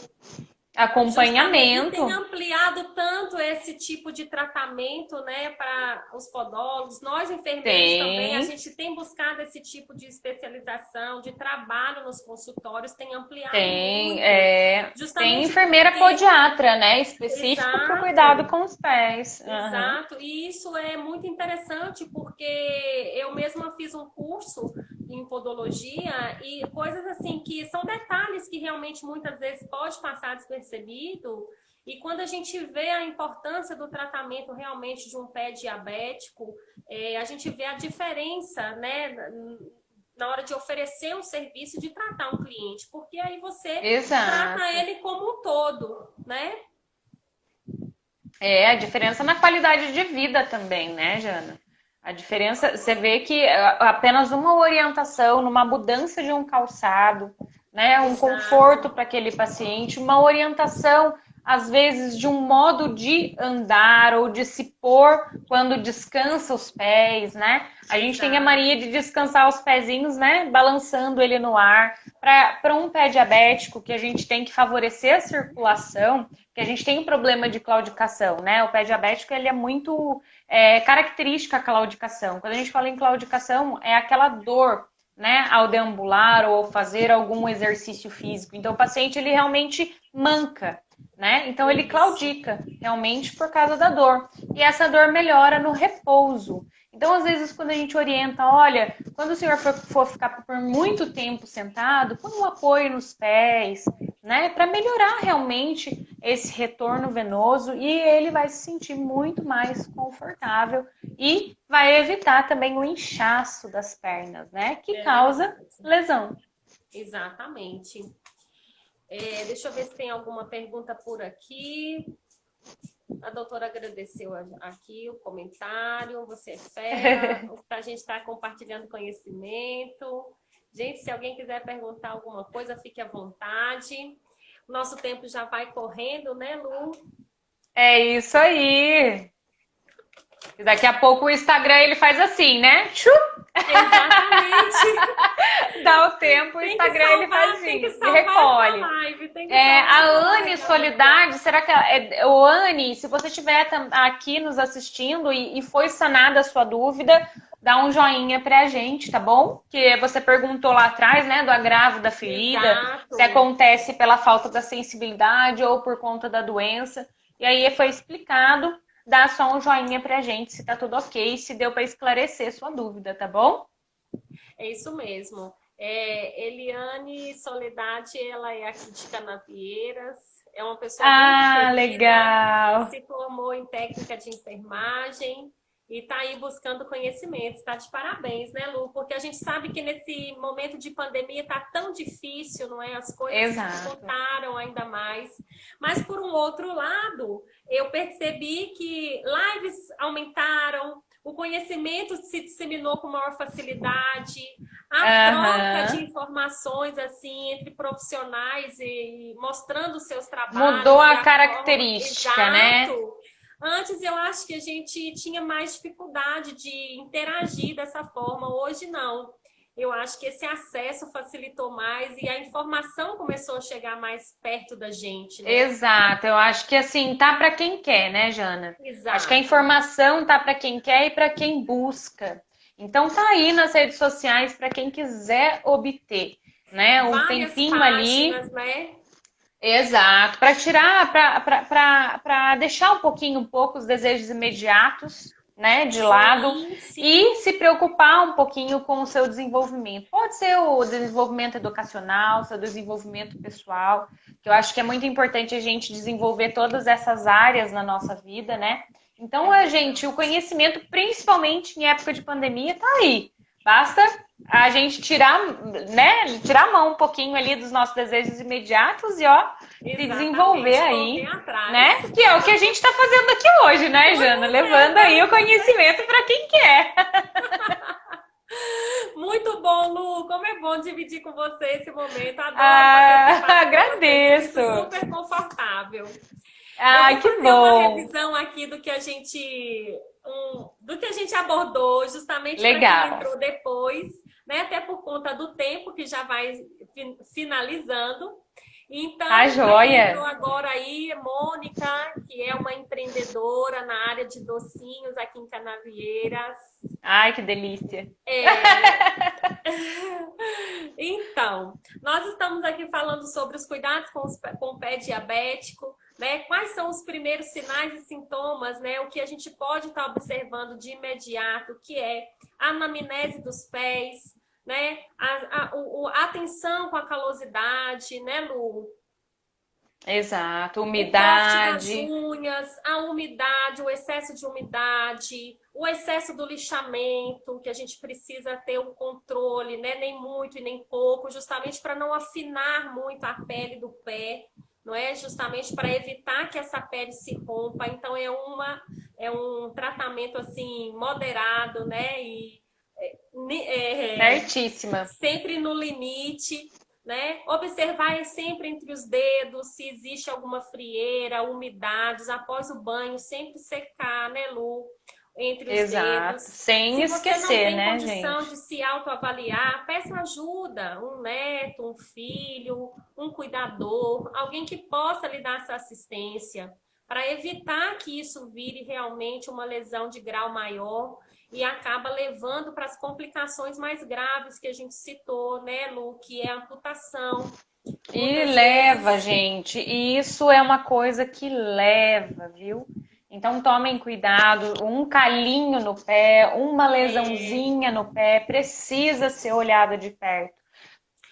Acompanhamento. E tem ampliado tanto esse tipo de tratamento, né, para os podólogos. Nós, enfermeiros, também, a gente tem buscado esse tipo de especialização, de trabalho nos consultórios, tem ampliado muito. Tem enfermeira podiatra, né, específico para o cuidado com os pés. Exato, e isso é muito interessante porque eu mesma fiz um curso em podologia e coisas assim que são detalhes que realmente muitas vezes pode passar despercebido, e quando a gente vê a importância do tratamento realmente de um pé diabético, a gente vê a diferença, né, na hora de oferecer um serviço, de tratar um cliente, porque aí você trata ele como um todo, né? A diferença na qualidade de vida também, né, Jana? A diferença, você vê que apenas uma orientação, numa mudança de um calçado, né, um conforto para aquele paciente, uma orientação, às vezes, de um modo de andar ou de se pôr quando descansa os pés, né? A gente tem a mania de descansar os pezinhos, né, balançando ele no ar. Para um pé diabético, que a gente tem que favorecer a circulação, que a gente tem um problema de claudicação, né? O pé diabético, ele é muito característica a claudicação. Quando a gente fala em claudicação, é aquela dor, né, ao deambular ou ao fazer algum exercício físico. Então, o paciente, ele realmente manca, né? Então, ele claudica realmente por causa da dor. E essa dor melhora no repouso. Então, às vezes, quando a gente orienta, olha, quando o senhor for ficar por muito tempo sentado, põe um apoio nos pés, né? Para melhorar realmente esse retorno venoso, e ele vai se sentir muito mais confortável e vai evitar também o inchaço das pernas, né? Que causa lesão. Exatamente. Deixa eu ver se tem alguma pergunta por aqui. A doutora agradeceu aqui o comentário. Você é fera, para a gente estar compartilhando conhecimento. Gente, se alguém quiser perguntar alguma coisa, fique à vontade. O nosso tempo já vai correndo, né, Lu? É isso aí. E daqui a pouco o Instagram ele faz assim, né? Exatamente. Dá o tempo, o Tem que Instagram ele salvar, faz tem que isso, e salvar essa recolhe. live, tem que É, salvar a essa Anne live, amiga. Solidade, será que o Anne, se você estiver aqui nos assistindo e foi sanada a sua dúvida, dá um joinha pra gente, tá bom? Que você perguntou lá atrás, né, do agravo da ferida, se Exato. acontece pela falta da sensibilidade ou por conta da doença. E aí foi explicado, dá só um joinha pra gente se tá tudo ok, se deu pra esclarecer sua dúvida, tá bom? É isso mesmo. Eliane Soledade, ela é aqui de Canavieiras, é uma pessoa muito Ah, querida, legal. se formou em técnica de enfermagem e está aí buscando conhecimento. Está de parabéns, né, Lu? Porque a gente sabe que nesse momento de pandemia está tão difícil, não é? As coisas Exato. dificultaram ainda mais. Mas, por um outro lado, eu percebi que lives aumentaram, o conhecimento se disseminou com maior facilidade, a troca de Aham. informações assim entre profissionais e mostrando seus Mudou trabalhos e a a forma característica, né? exato. Antes eu acho que a gente tinha mais dificuldade de interagir dessa forma, hoje não. Eu acho que esse acesso facilitou mais e a informação começou a chegar mais perto da gente, né? Exato. Eu acho que assim, tá para quem quer, né, Jana? Acho que a Exato. informação tá para quem quer e para quem busca. Então tá aí nas redes sociais para quem quiser obter, né? Um Várias tempinho ali. páginas, né? Exato, para tirar, para deixar um pouco os desejos imediatos, né, de lado Sim, sim. e se preocupar um pouquinho com o seu desenvolvimento. Pode ser o desenvolvimento educacional, seu desenvolvimento pessoal, que eu acho que é muito importante a gente desenvolver todas essas áreas na nossa vida, né? Então, É a gente, o verdade. conhecimento, principalmente em época de pandemia, tá aí. Basta a gente tirar, né, tirar a mão um pouquinho ali dos nossos desejos imediatos e ó, se desenvolver Exatamente, correr aí, atrás. né? Que é o que a gente está fazendo aqui hoje, né, Com Jana? Levando aí certeza. o conhecimento para quem quer. Muito bom, Lu. Como é bom dividir com você esse momento. Adoro bater esse Ah, papo com você. Me sinto agradeço. super confortável. Eu Ah, vou que fazer uma bom. revisão aqui do que a gente abordou, justamente para quem Legal. entrou depois, né? Até por conta do tempo que já vai finalizando. Tá Então, para quem entrou joia. agora aí, Mônica, que é uma empreendedora na área de docinhos aqui em Canavieiras. Ai, que delícia. É, então, nós estamos aqui falando sobre os cuidados com o pé diabético, né? Quais são os primeiros sinais e sintomas, né? O que a gente pode estar observando de imediato, que é a anamnese dos pés, né? A atenção com a calosidade, né, Lu? Exato, O corte das umidade. unhas, a umidade, o excesso de umidade, o excesso do lixamento, que a gente precisa ter um controle, né? Nem muito e nem pouco, justamente para não afinar muito a pele do pé, não é? Justamente para evitar que essa pele se rompa. Então é um tratamento assim moderado, né? E Certíssima. sempre no limite, né? Observar sempre entre os dedos se existe alguma frieira, umidades, após o banho, sempre secar, né, Lu? Entre os Exato. dedos. Sem Se você não esquecer, tem né, condição de gente? se autoavaliar, peça ajuda, um neto, um filho, um cuidador, alguém que possa lhe dar essa assistência, para evitar que isso vire realmente uma lesão de grau maior e acaba levando para as complicações mais graves que a gente citou, né, Lu, que é a amputação. E Muitas leva, vezes gente. E isso é uma coisa que leva, viu? Então tomem cuidado. Um calinho no pé, uma é, lesãozinha no pé, precisa ser olhada de perto.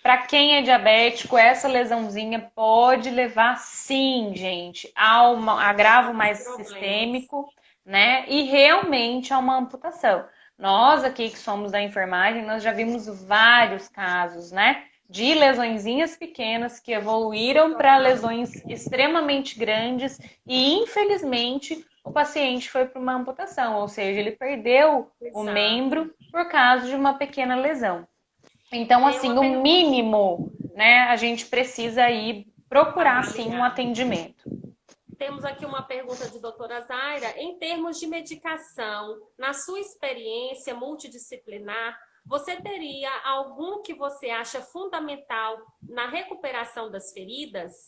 Para quem é diabético, essa lesãozinha pode levar, sim, gente, a um agravo muitos mais problemas. sistêmico, né? E realmente a uma amputação. Nós aqui que somos da enfermagem, nós já vimos vários casos, né? De lesõezinhas pequenas que Se evoluíram para tornar. lesões extremamente grandes e, infelizmente, o paciente foi para uma amputação, ou seja, ele perdeu o Exato. membro por causa de uma pequena lesão. Então, Tem assim, uma o pergunta mínimo, né, a gente precisa ir procurar, sim, um avaliar. atendimento. Temos aqui uma pergunta de doutora Zaira. Em termos de medicação, na sua experiência multidisciplinar, Você teria algum que você acha fundamental na recuperação das feridas?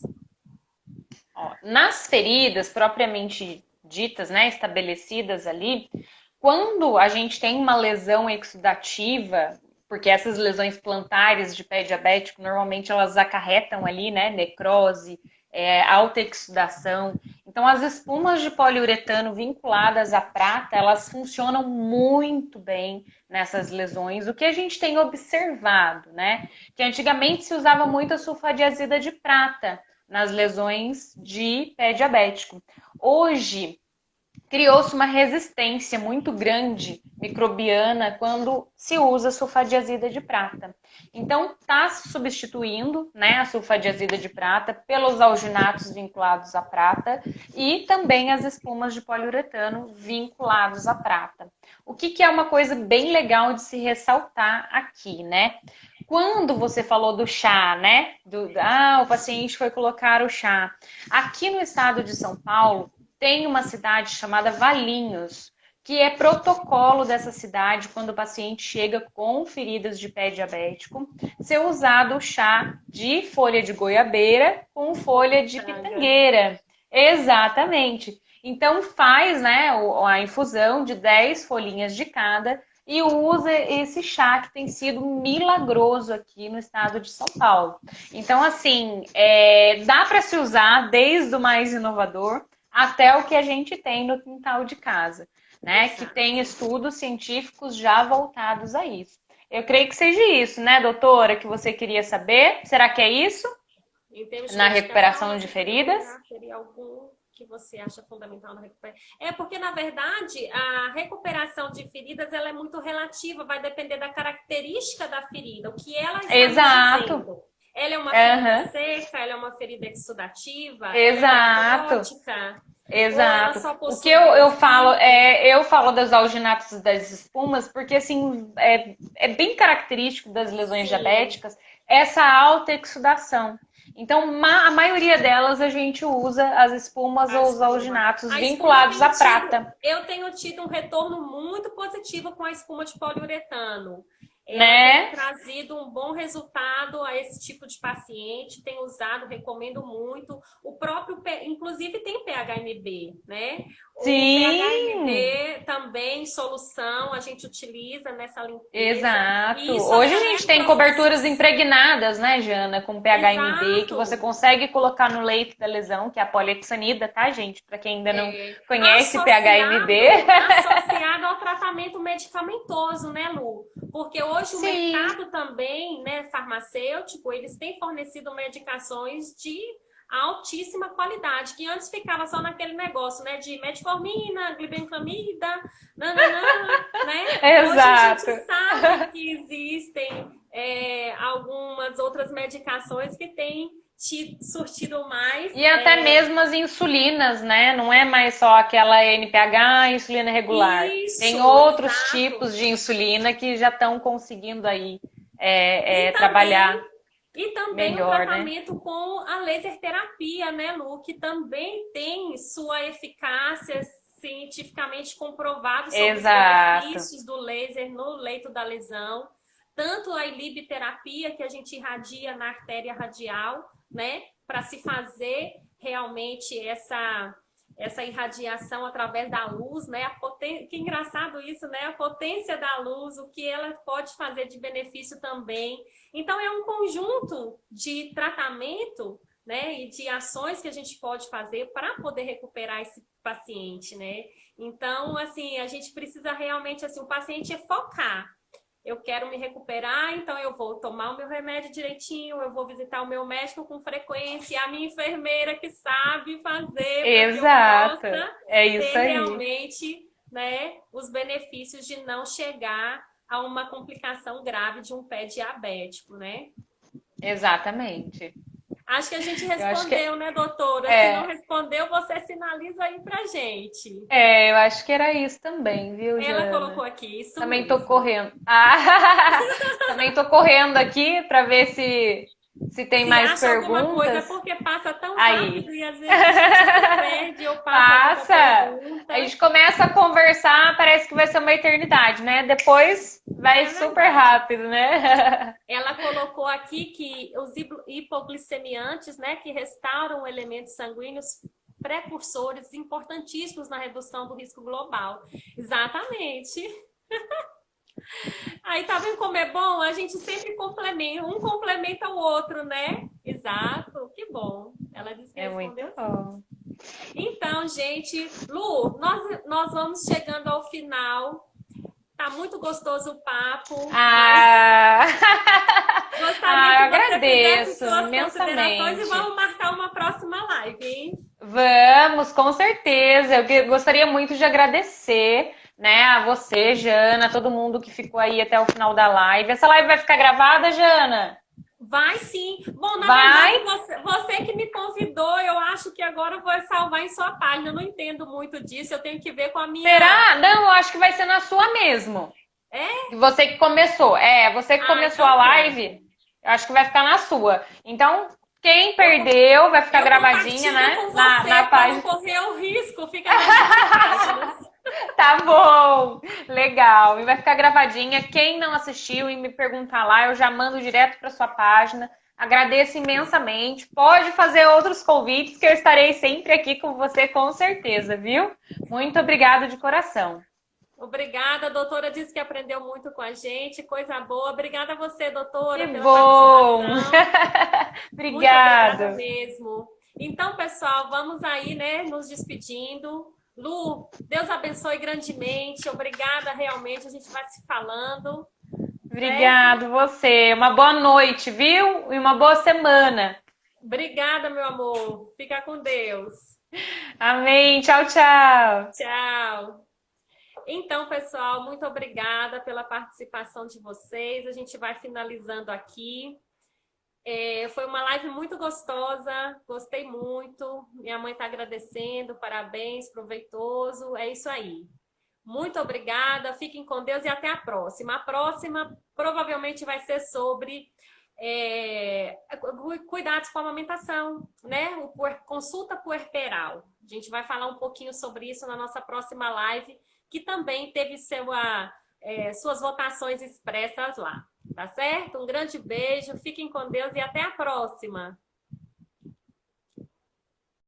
Ó, nas feridas propriamente ditas, né, estabelecidas ali, quando a gente tem uma lesão exudativa, porque essas lesões plantares de pé diabético, normalmente elas acarretam ali, né, necrose, alta exsudação. Então, as espumas de poliuretano vinculadas à prata, elas funcionam muito bem nessas lesões. O que a gente tem observado, né, que antigamente se usava muito a sulfadiazida de prata nas lesões de pé diabético. Hoje, criou-se uma resistência muito grande microbiana quando se usa sulfadiazida de prata. Então, está substituindo, né, a sulfadiazida de prata pelos alginatos vinculados à prata e também as espumas de poliuretano vinculados à prata. O que é uma coisa bem legal de se ressaltar aqui, né? Quando você falou do chá, né? O paciente foi colocar o chá. Aqui no estado de São Paulo, tem uma cidade chamada Valinhos, que é protocolo dessa cidade quando o paciente chega com feridas de pé diabético, ser usado o chá de folha de goiabeira com folha de pitangueira. Exatamente. Então faz, né, a infusão de 10 folhinhas de cada e usa esse chá que tem sido milagroso aqui no estado de São Paulo. Então, assim, dá para se usar desde o mais inovador até o que a gente tem no quintal de casa, né? Exato. Que tem estudos científicos já voltados a isso. Eu creio que seja isso, né, doutora, que você queria saber? Será que é isso? Na recuperação de feridas? Seria algum que você acha fundamental na recuperação? Porque, na verdade, a recuperação de feridas ela é muito relativa, vai depender da característica da ferida, o que ela está Exato. Ela é uma ferida seca, ela é uma ferida exudativa, exato. Ela é necrótica. Exato. O que eu falo dos alginatos e das espumas, porque assim é bem característico das lesões diabéticas essa alta exudação. Então, a maioria delas a gente usa as espumas ou os alginatos vinculados à prata. Eu tenho tido um retorno muito positivo com a espuma de poliuretano. Ela tem trazido um bom resultado a esse tipo de paciente, tem usado, recomendo muito. O próprio, inclusive tem PHMB, né? Sim. O PHMB também, solução, a gente utiliza nessa limpeza. Exato. Hoje a gente tem coberturas impregnadas, né, Jana, com PHMB, exato, que você consegue colocar no leito da lesão, que é a polihexanida, tá, gente? Para quem ainda não conhece PHMB. Associado ao tratamento medicamentoso, né, Lu? Porque hoje o mercado também, né, farmacêutico, eles têm fornecido medicações de altíssima qualidade, que antes ficava só naquele negócio, né, de metformina, glibenclamida, né? Exato. Hoje a gente sabe que existem algumas outras medicações que têm surtido mais. E até mesmo as insulinas, né? Não é mais só aquela NPH, insulina regular. Isso, tem outros tipos de insulina que já estão conseguindo aí trabalhar. E também melhor, o tratamento, né, com a laser terapia, né, Lu? Que também tem sua eficácia cientificamente comprovada sobre os benefícios do laser no leito da lesão. Tanto a ilibiterapia, que a gente irradia na artéria radial, né, para se fazer realmente essa irradiação através da luz, né? Que engraçado isso, né? A potência da luz, o que ela pode fazer de benefício também. Então, é um conjunto de tratamento, né, e de ações que a gente pode fazer para poder recuperar esse paciente, né? Então, assim, a gente precisa realmente, assim, o paciente focar. Eu quero me recuperar, então eu vou tomar o meu remédio direitinho, eu vou visitar o meu médico com frequência, a minha enfermeira que sabe fazer, exato, é isso ter aí. Realmente, né, os benefícios de não chegar a uma complicação grave de um pé diabético, né? Exatamente. Acho que a gente respondeu, né, doutora? Se não respondeu, você sinaliza aí pra gente. Eu acho que era isso também, viu, Ela Jana? colocou aqui, isso também mesmo. tô correndo. Também tô correndo aqui para ver se Se tem Se mais acha alguma coisa, é perguntas, porque passa tão aí. rápido e às vezes a gente se perde ou passa Passa! alguma A gente pergunta. começa a conversar, parece que vai ser uma eternidade, né? Depois vai É super verdade. rápido, né? Ela colocou aqui que os hipoglicemiantes, né, que restauram elementos sanguíneos precursores importantíssimos na redução do risco global. Exatamente. Aí tá vendo como é bom? A gente sempre complementa, um complementa o outro, né? Exato, que bom. Ela disse que É muito respondeu sim. bom. Então, gente, Lu, nós vamos chegando ao final. Tá muito gostoso o papo, mas Ah, gostaria que eu você fizesse agradeço suas considerações e imensamente. vamos marcar uma próxima live, hein? Vamos, com certeza. Gostaria muito de agradecer, né, a você, Jana, todo mundo que ficou aí até o final da live. Essa live vai ficar gravada, Jana? Vai sim. Bom, na Vai? verdade, você que me convidou, eu acho que agora eu vou salvar em sua página. Eu não entendo muito disso, eu tenho que ver com a minha. Será? Não, eu acho que vai ser na sua mesmo. É? E você que começou. É, você que Ah, começou a então pronto. live, eu acho que vai ficar na sua. Então, quem Eu, perdeu, vai ficar eu gravadinha, compartilho né? com Na você para não página. correr o risco. Fica nas duas páginas. Tá bom, legal. E vai ficar gravadinha. Quem não assistiu e me perguntar lá, eu já mando direto para sua página. Agradeço imensamente. Pode fazer outros convites que eu estarei sempre aqui com você, com certeza, viu? Muito obrigada de coração. Obrigada, a doutora disse que aprendeu muito com a gente, coisa boa. Obrigada a você, Que doutora, pela bom! participação. Muito obrigada Obrigado. mesmo. Então, pessoal, vamos aí, né, nos despedindo. Lu, Deus abençoe grandemente. Obrigada, realmente. A gente vai se falando, certo? Obrigado você. Uma boa noite, viu? E uma boa semana. Obrigada, meu amor. Fica com Deus. Amém. Tchau, tchau. Tchau. Então, pessoal, muito obrigada pela participação de vocês. A gente vai finalizando aqui. Foi uma live muito gostosa, gostei muito. Minha mãe está agradecendo, parabéns, proveitoso. É isso aí. Muito obrigada, fiquem com Deus e até a próxima. A próxima provavelmente vai ser sobre cuidados com a amamentação, né? Consulta puerperal. A gente vai falar um pouquinho sobre isso na nossa próxima live, que também teve suas votações expressas lá. Tá certo? Um grande beijo, fiquem com Deus e até a próxima.